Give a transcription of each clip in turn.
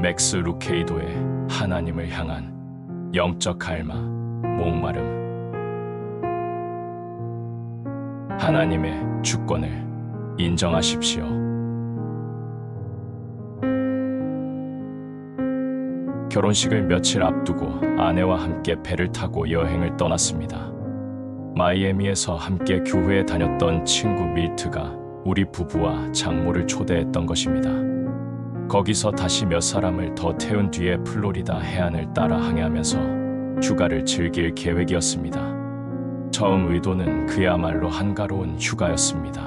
맥스 루케이도의 하나님을 향한 영적 갈망, 목마름. 하나님의 주권을 인정하십시오. 결혼식을 며칠 앞두고 아내와 함께 배를 타고 여행을 떠났습니다. 마이애미에서 함께 교회에 다녔던 친구 밀트가 우리 부부와 장모를 초대했던 것입니다. 거기서 다시 몇 사람을 더 태운 뒤에 플로리다 해안을 따라 항해하면서 휴가를 즐길 계획이었습니다. 처음 의도는 그야말로 한가로운 휴가였습니다.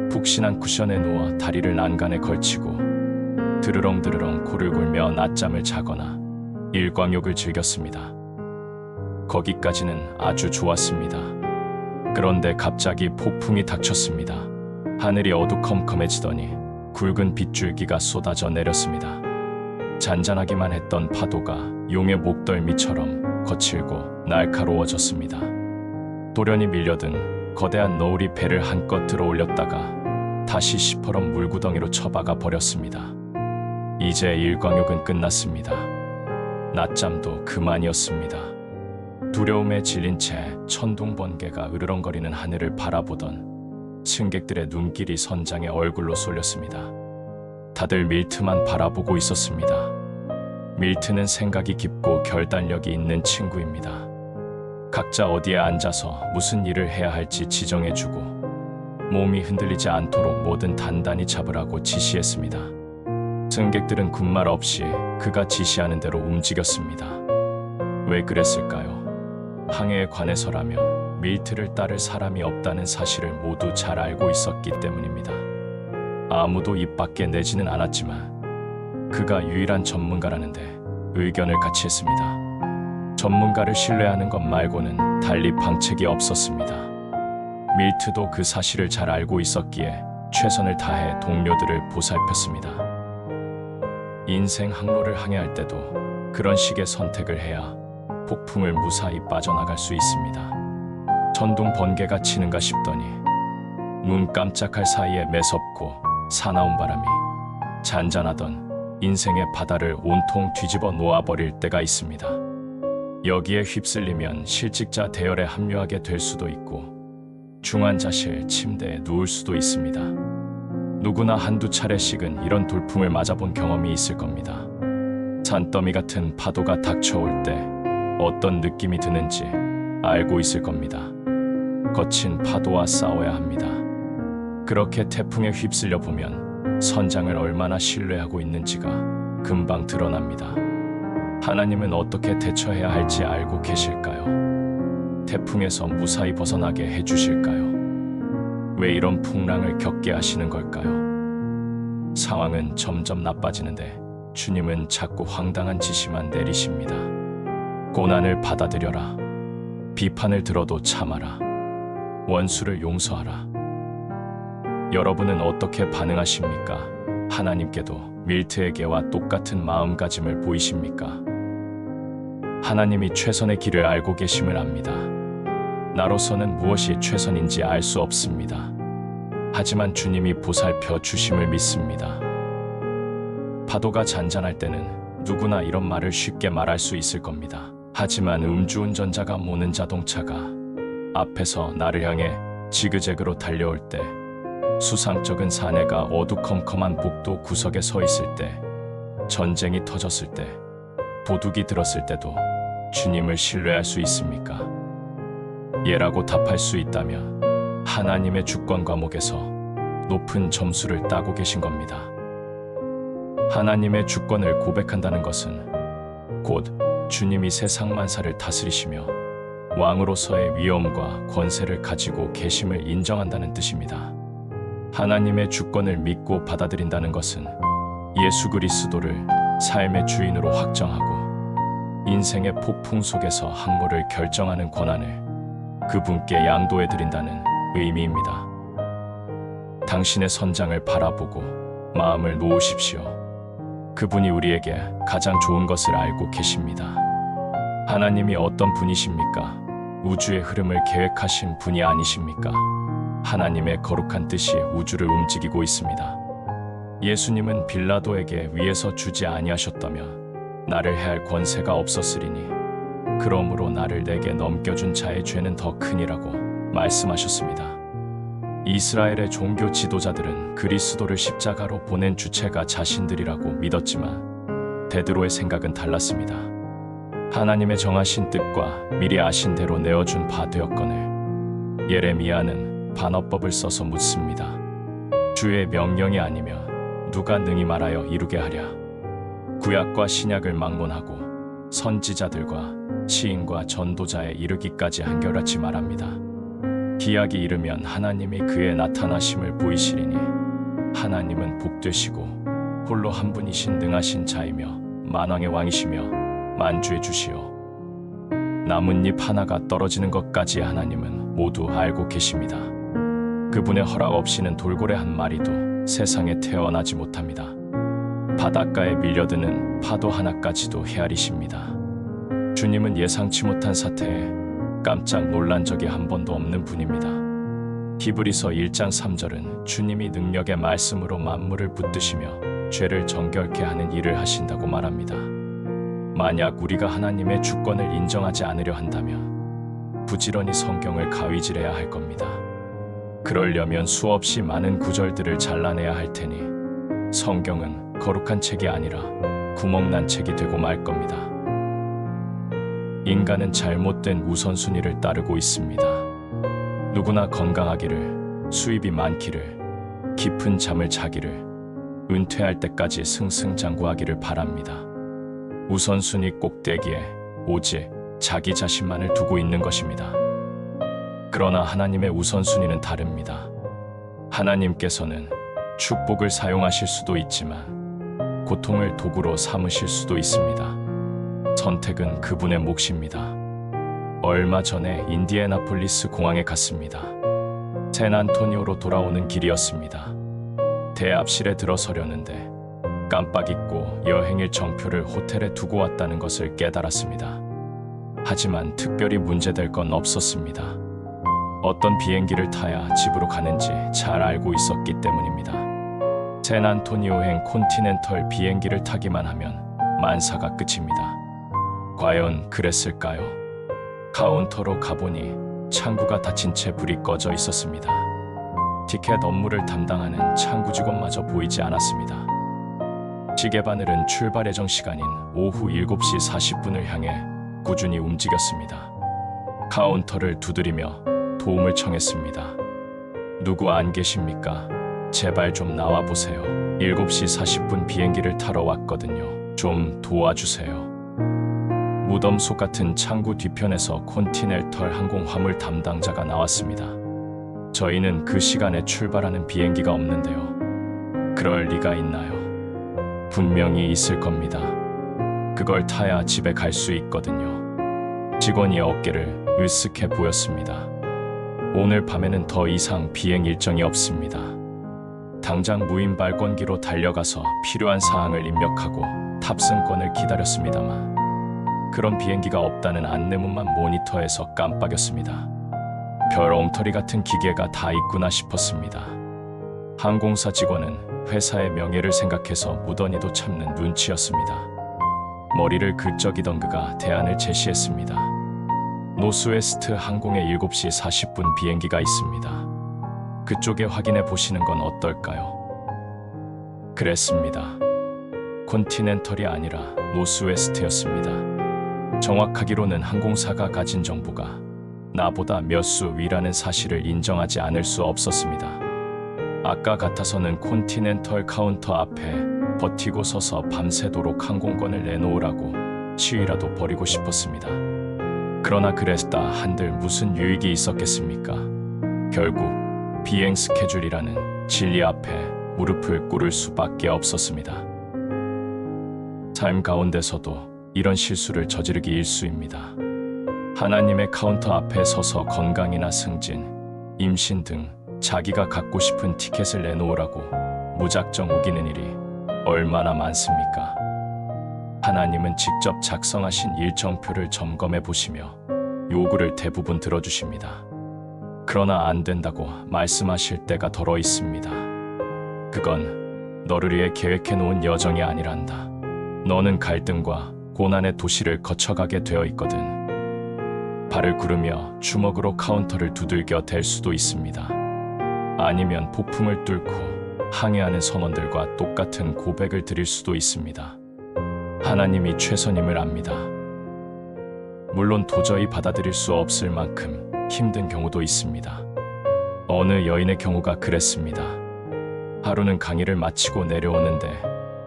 푹신한 쿠션에 누워 다리를 난간에 걸치고 드르렁드르렁 코를 골며 낮잠을 자거나 일광욕을 즐겼습니다. 거기까지는 아주 좋았습니다. 그런데 갑자기 폭풍이 닥쳤습니다. 하늘이 어두컴컴해지더니 굵은 빗줄기가 쏟아져 내렸습니다. 잔잔하기만 했던 파도가 용의 목덜미처럼 거칠고 날카로워졌습니다. 돌연히 밀려든 거대한 너울이 배를 한껏 들어올렸다가 다시 시퍼런 물구덩이로 처박아 버렸습니다. 이제 일광욕은 끝났습니다. 낮잠도 그만이었습니다. 두려움에 질린 채 천둥 번개가 으르렁거리는 하늘을 바라보던 승객들의 눈길이 선장의 얼굴로 쏠렸습니다. 다들 밀트만 바라보고 있었습니다. 밀트는 생각이 깊고 결단력이 있는 친구입니다. 각자 어디에 앉아서 무슨 일을 해야 할지 지정해주고 몸이 흔들리지 않도록 뭐든 단단히 잡으라고 지시했습니다. 승객들은 군말 없이 그가 지시하는 대로 움직였습니다. 왜 그랬을까요? 항해에 관해서라면 밀트를 따를 사람이 없다는 사실을 모두 잘 알고 있었기 때문입니다. 아무도 입 밖에 내지는 않았지만 그가 유일한 전문가라는데 의견을 같이 했습니다. 전문가를 신뢰하는 것 말고는 달리 방책이 없었습니다. 밀트도 그 사실을 잘 알고 있었기에 최선을 다해 동료들을 보살폈습니다. 인생 항로를 항해할 때도 그런 식의 선택을 해야 폭풍을 무사히 빠져나갈 수 있습니다. 천둥 번개가 치는가 싶더니 눈 깜짝할 사이에 매섭고 사나운 바람이 잔잔하던 인생의 바다를 온통 뒤집어 놓아버릴 때가 있습니다. 여기에 휩쓸리면 실직자 대열에 합류하게 될 수도 있고 중환자실 침대에 누울 수도 있습니다. 누구나 한두 차례씩은 이런 돌풍을 맞아본 경험이 있을 겁니다. 산더미 같은 파도가 닥쳐올 때 어떤 느낌이 드는지 알고 있을 겁니다. 거친 파도와 싸워야 합니다. 그렇게 태풍에 휩쓸려 보면 선장을 얼마나 신뢰하고 있는지가 금방 드러납니다. 하나님은 어떻게 대처해야 할지 알고 계실까요? 태풍에서 무사히 벗어나게 해주실까요? 왜 이런 풍랑을 겪게 하시는 걸까요? 상황은 점점 나빠지는데 주님은 자꾸 황당한 지시만 내리십니다. 고난을 받아들여라. 비판을 들어도 참아라. 원수를 용서하라. 여러분은 어떻게 반응하십니까? 하나님께도 밀트에게와 똑같은 마음가짐을 보이십니까? 하나님이 최선의 길을 알고 계심을 압니다. 나로서는 무엇이 최선인지 알 수 없습니다. 하지만 주님이 보살펴 주심을 믿습니다. 파도가 잔잔할 때는 누구나 이런 말을 쉽게 말할 수 있을 겁니다. 하지만 음주운전자가 모는 자동차가 앞에서 나를 향해 지그재그로 달려올 때, 수상쩍은 사내가 어두컴컴한 복도 구석에 서 있을 때, 전쟁이 터졌을 때, 도둑이 들었을 때도 주님을 신뢰할 수 있습니까? 예라고 답할 수 있다면 하나님의 주권 과목에서 높은 점수를 따고 계신 겁니다. 하나님의 주권을 고백한다는 것은 곧 주님이 세상 만사를 다스리시며 왕으로서의 위엄과 권세를 가지고 계심을 인정한다는 뜻입니다. 하나님의 주권을 믿고 받아들인다는 것은 예수 그리스도를 삶의 주인으로 확정하고 인생의 폭풍 속에서 항로를 결정하는 권한을 그분께 양도해드린다는 의미입니다. 당신의 선장을 바라보고 마음을 놓으십시오. 그분이 우리에게 가장 좋은 것을 알고 계십니다. 하나님이 어떤 분이십니까? 우주의 흐름을 계획하신 분이 아니십니까? 하나님의 거룩한 뜻이 우주를 움직이고 있습니다. 예수님은 빌라도에게 위에서 주지 아니하셨다며 나를 해할 권세가 없었으리니 그러므로 나를 내게 넘겨준 자의 죄는 더 크니라고 말씀하셨습니다. 이스라엘의 종교 지도자들은 그리스도를 십자가로 보낸 주체가 자신들이라고 믿었지만 베드로의 생각은 달랐습니다. 하나님의 정하신 뜻과 미리 아신 대로 내어준 바 되었거늘 예레미야는 반어법을 써서 묻습니다. 주의 명령이 아니면 누가 능히 말하여 이루게 하랴. 구약과 신약을 막론하고 선지자들과 시인과 전도자에 이르기까지 한결같이 말합니다. 기약이 이르면 하나님이 그의 나타나심을 보이시리니 하나님은 복되시고 홀로 한 분이신 능하신 자이며 만왕의 왕이시며 만주의 주시오. 나뭇잎 하나가 떨어지는 것까지 하나님은 모두 알고 계십니다. 그분의 허락 없이는 돌고래 한 마리도 세상에 태어나지 못합니다. 바닷가에 밀려드는 파도 하나까지도 헤아리십니다. 주님은 예상치 못한 사태에 깜짝 놀란 적이 한 번도 없는 분입니다. 히브리서 1장 3절은 주님이 능력의 말씀으로 만물을 붙드시며 죄를 정결케 하는 일을 하신다고 말합니다. 만약 우리가 하나님의 주권을 인정하지 않으려 한다면 부지런히 성경을 가위질해야 할 겁니다. 그러려면 수없이 많은 구절들을 잘라내야 할 테니 성경은 거룩한 책이 아니라 구멍난 책이 되고 말 겁니다. 인간은 잘못된 우선순위를 따르고 있습니다. 누구나 건강하기를, 수입이 많기를, 깊은 잠을 자기를, 은퇴할 때까지 승승장구하기를 바랍니다. 우선순위 꼭대기에 오직 자기 자신만을 두고 있는 것입니다. 그러나 하나님의 우선순위는 다릅니다. 하나님께서는 축복을 사용하실 수도 있지만 고통을 도구로 삼으실 수도 있습니다. 선택은 그분의 몫입니다. 얼마 전에 인디애나폴리스 공항에 갔습니다. 샌안토니오로 돌아오는 길이었습니다. 대합실에 들어서려는데 깜빡 잊고 여행 일정표를 호텔에 두고 왔다는 것을 깨달았습니다. 하지만 특별히 문제될 건 없었습니다. 어떤 비행기를 타야 집으로 가는지 잘 알고 있었기 때문입니다. 샌안토니오행 콘티넨털 비행기를 타기만 하면 만사가 끝입니다. 과연 그랬을까요? 카운터로 가보니 창구가 닫힌 채 불이 꺼져 있었습니다. 티켓 업무를 담당하는 창구 직원마저 보이지 않았습니다. 시계바늘은 출발 예정 시간인 오후 7시 40분을 향해 꾸준히 움직였습니다. 카운터를 두드리며 도움을 청했습니다. 누구 안 계십니까? 제발 좀 나와보세요. 7시 40분 비행기를 타러 왔거든요. 좀 도와주세요. 무덤 속 같은 창구 뒤편에서 콘티넨털 항공 화물 담당자가 나왔습니다. 저희는 그 시간에 출발하는 비행기가 없는데요. 그럴 리가 있나요? 분명히 있을 겁니다. 그걸 타야 집에 갈 수 있거든요. 직원이 어깨를 으쓱해 보였습니다. 오늘 밤에는 더 이상 비행 일정이 없습니다. 당장 무인 발권기로 달려가서 필요한 사항을 입력하고 탑승권을 기다렸습니다만 그런 비행기가 없다는 안내문만 모니터에서 깜빡였습니다. 별 엉터리 같은 기계가 다 있구나 싶었습니다. 항공사 직원은 회사의 명예를 생각해서 무던히도 참는 눈치였습니다. 머리를 긁적이던 그가 대안을 제시했습니다. 노스웨스트 항공의 7시 40분 비행기가 있습니다. 그쪽에 확인해 보시는 건 어떨까요? 그랬습니다. 콘티넨털이 아니라 노스웨스트였습니다. 정확하기로는 항공사가 가진 정보가 나보다 몇 수 위라는 사실을 인정하지 않을 수 없었습니다. 아까 같아서는 콘티넨털 카운터 앞에 버티고 서서 밤새도록 항공권을 내놓으라고 시위라도 벌이고 싶었습니다. 그러나 그랬다 한들 무슨 유익이 있었겠습니까? 결국 비행 스케줄이라는 진리 앞에 무릎을 꿇을 수밖에 없었습니다. 삶 가운데서도 이런 실수를 저지르기 일쑤입니다. 하나님의 카운터 앞에 서서 건강이나 승진, 임신 등 자기가 갖고 싶은 티켓을 내놓으라고 무작정 우기는 일이 얼마나 많습니까? 하나님은 직접 작성하신 일정표를 점검해 보시며 요구를 대부분 들어주십니다. 그러나 안 된다고 말씀하실 때가 덜어 있습니다. 그건 너를 위해 계획해 놓은 여정이 아니란다. 너는 갈등과 고난의 도시를 거쳐가게 되어 있거든. 발을 구르며 주먹으로 카운터를 두들겨 댈 수도 있습니다. 아니면 폭풍을 뚫고 항해하는 선원들과 똑같은 고백을 드릴 수도 있습니다. 하나님이 최선임을 압니다. 물론 도저히 받아들일 수 없을 만큼 힘든 경우도 있습니다. 어느 여인의 경우가 그랬습니다. 하루는 강의를 마치고 내려오는데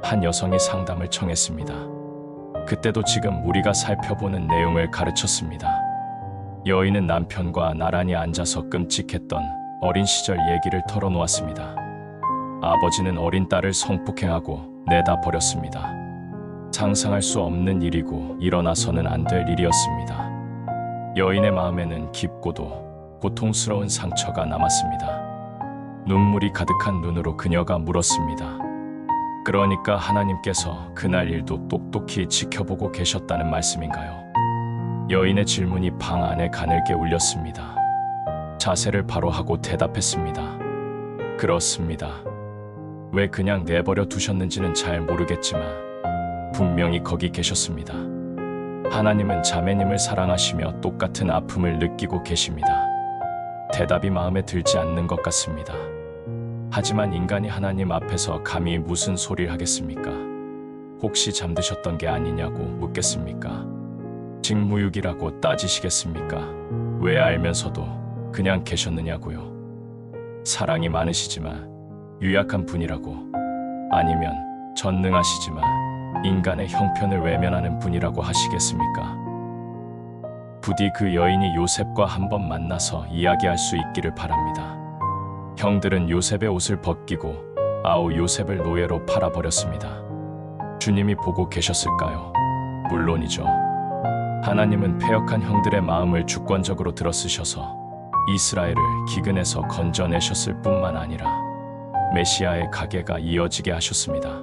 한 여성이 상담을 청했습니다. 그때도 지금 우리가 살펴보는 내용을 가르쳤습니다. 여인은 남편과 나란히 앉아서 끔찍했던 어린 시절 얘기를 털어놓았습니다. 아버지는 어린 딸을 성폭행하고 내다 버렸습니다. 상상할 수 없는 일이고 일어나서는 안 될 일이었습니다. 여인의 마음에는 깊고도 고통스러운 상처가 남았습니다. 눈물이 가득한 눈으로 그녀가 물었습니다. 그러니까 하나님께서 그날 일도 똑똑히 지켜보고 계셨다는 말씀인가요? 여인의 질문이 방 안에 가늘게 울렸습니다. 자세를 바로 하고 대답했습니다. 그렇습니다. 왜 그냥 내버려 두셨는지는 잘 모르겠지만 분명히 거기 계셨습니다. 하나님은 자매님을 사랑하시며 똑같은 아픔을 느끼고 계십니다. 대답이 마음에 들지 않는 것 같습니다. 하지만 인간이 하나님 앞에서 감히 무슨 소리를 하겠습니까? 혹시 잠드셨던 게 아니냐고 묻겠습니까? 직무유기라고 따지시겠습니까? 왜 알면서도 그냥 계셨느냐고요? 사랑이 많으시지만 유약한 분이라고, 아니면 전능하시지만 인간의 형편을 외면하는 분이라고 하시겠습니까? 부디 그 여인이 요셉과 한번 만나서 이야기할 수 있기를 바랍니다. 형들은 요셉의 옷을 벗기고 아우 요셉을 노예로 팔아버렸습니다. 주님이 보고 계셨을까요? 물론이죠. 하나님은 패역한 형들의 마음을 주권적으로 들어쓰셔서 이스라엘을 기근에서 건져내셨을 뿐만 아니라 메시아의 가계가 이어지게 하셨습니다.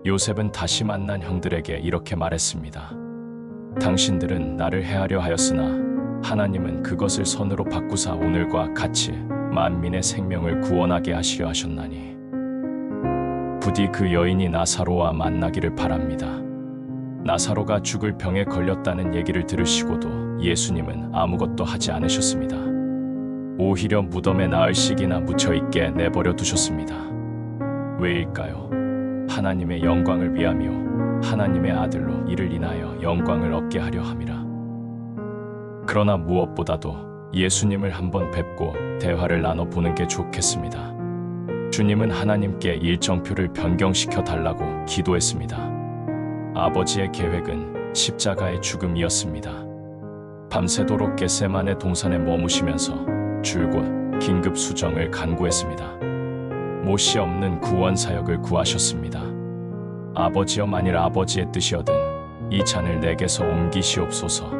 요셉은 다시 만난 형들에게 이렇게 말했습니다. 당신들은 나를 해하려 하였으나 하나님은 그것을 선으로 바꾸사 오늘과 같이 만민의 생명을 구원하게 하시려 하셨나니 부디 그 여인이 나사로와 만나기를 바랍니다. 나사로가 죽을 병에 걸렸다는 얘기를 들으시고도 예수님은 아무것도 하지 않으셨습니다. 오히려 무덤에 나흘씩이나 묻혀있게 내버려 두셨습니다. 왜일까요? 하나님의 영광을 위하며 하나님의 아들로 이를 인하여 영광을 얻게 하려 함이라. 그러나 무엇보다도 예수님을 한번 뵙고 대화를 나눠보는 게 좋겠습니다. 주님은 하나님께 일정표를 변경시켜 달라고 기도했습니다. 아버지의 계획은 십자가의 죽음이었습니다. 밤새도록 겟세마네 동산에 머무시면서 줄곧 긴급 수정을 간구했습니다. 못이 없는 구원 사역을 구하셨습니다. 아버지여 만일 아버지의 뜻이거든 이 잔을 내게서 옮기시옵소서.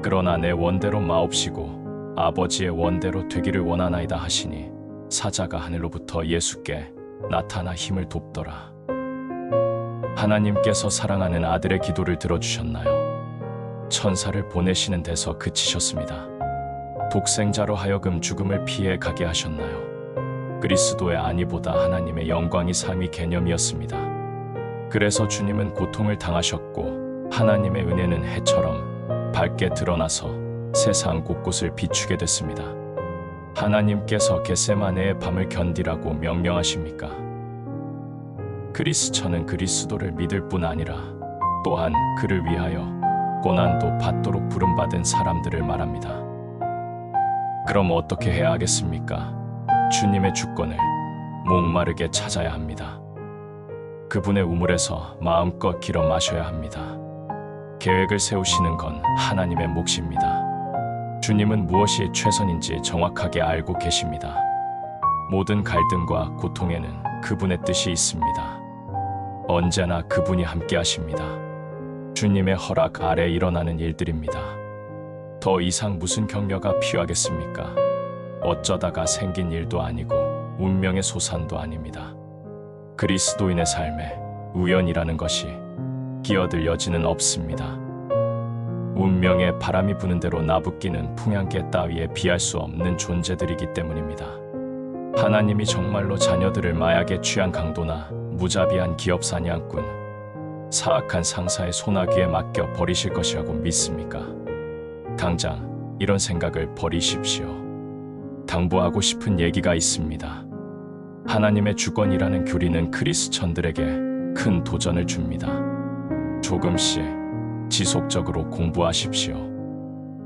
그러나 내 원대로 마옵시고 아버지의 원대로 되기를 원하나이다 하시니 사자가 하늘로부터 예수께 나타나 힘을 돕더라. 하나님께서 사랑하는 아들의 기도를 들어주셨나요? 천사를 보내시는 데서 그치셨습니다. 독생자로 하여금 죽음을 피해 가게 하셨나요? 그리스도의 안위보다 하나님의 영광이 삼위 개념이었습니다. 그래서 주님은 고통을 당하셨고 하나님의 은혜는 해처럼 밝게 드러나서 세상 곳곳을 비추게 됐습니다. 하나님께서 겟세마네의 밤을 견디라고 명령하십니까? 그리스처는 그리스도를 믿을 뿐 아니라 또한 그를 위하여 고난도 받도록 부름받은 사람들을 말합니다. 그럼 어떻게 해야 하겠습니까? 주님의 주권을 목마르게 찾아야 합니다. 그분의 우물에서 마음껏 길어 마셔야 합니다. 계획을 세우시는 건 하나님의 몫입니다. 주님은 무엇이 최선인지 정확하게 알고 계십니다. 모든 갈등과 고통에는 그분의 뜻이 있습니다. 언제나 그분이 함께 하십니다. 주님의 허락 아래 일어나는 일들입니다. 더 이상 무슨 격려가 필요하겠습니까? 어쩌다가 생긴 일도 아니고 운명의 소산도 아닙니다. 그리스도인의 삶에 우연이라는 것이 끼어들 여지는 없습니다. 운명의 바람이 부는 대로 나부끼는 풍향계 따위에 비할 수 없는 존재들이기 때문입니다. 하나님이 정말로 자녀들을 마약에 취한 강도나 무자비한 기업 사냥꾼, 사악한 상사의 소나기에 맡겨 버리실 것이라고 믿습니까? 당장 이런 생각을 버리십시오. 당부하고 싶은 얘기가 있습니다. 하나님의 주권이라는 교리는 크리스천들에게 큰 도전을 줍니다. 조금씩 지속적으로 공부하십시오.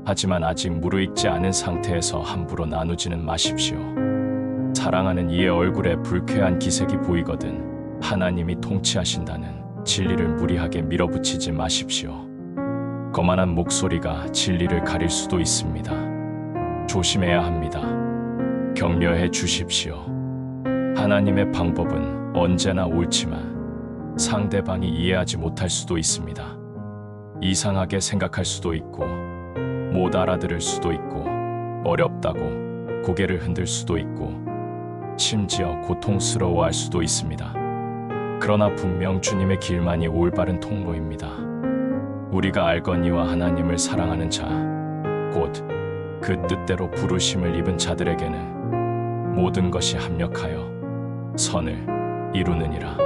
하지만 아직 무르익지 않은 상태에서 함부로 나누지는 마십시오. 사랑하는 이의 얼굴에 불쾌한 기색이 보이거든 하나님이 통치하신다는 진리를 무리하게 밀어붙이지 마십시오. 거만한 목소리가 진리를 가릴 수도 있습니다. 조심해야 합니다. 격려해 주십시오. 하나님의 방법은 언제나 옳지만 상대방이 이해하지 못할 수도 있습니다. 이상하게 생각할 수도 있고 못 알아들을 수도 있고 어렵다고 고개를 흔들 수도 있고 심지어 고통스러워할 수도 있습니다. 그러나 분명 주님의 길만이 올바른 통로입니다. 우리가 알거니와 하나님을 사랑하는 자, 곧 그 뜻대로 부르심을 입은 자들에게는 모든 것이 합력하여 선을 이루느니라.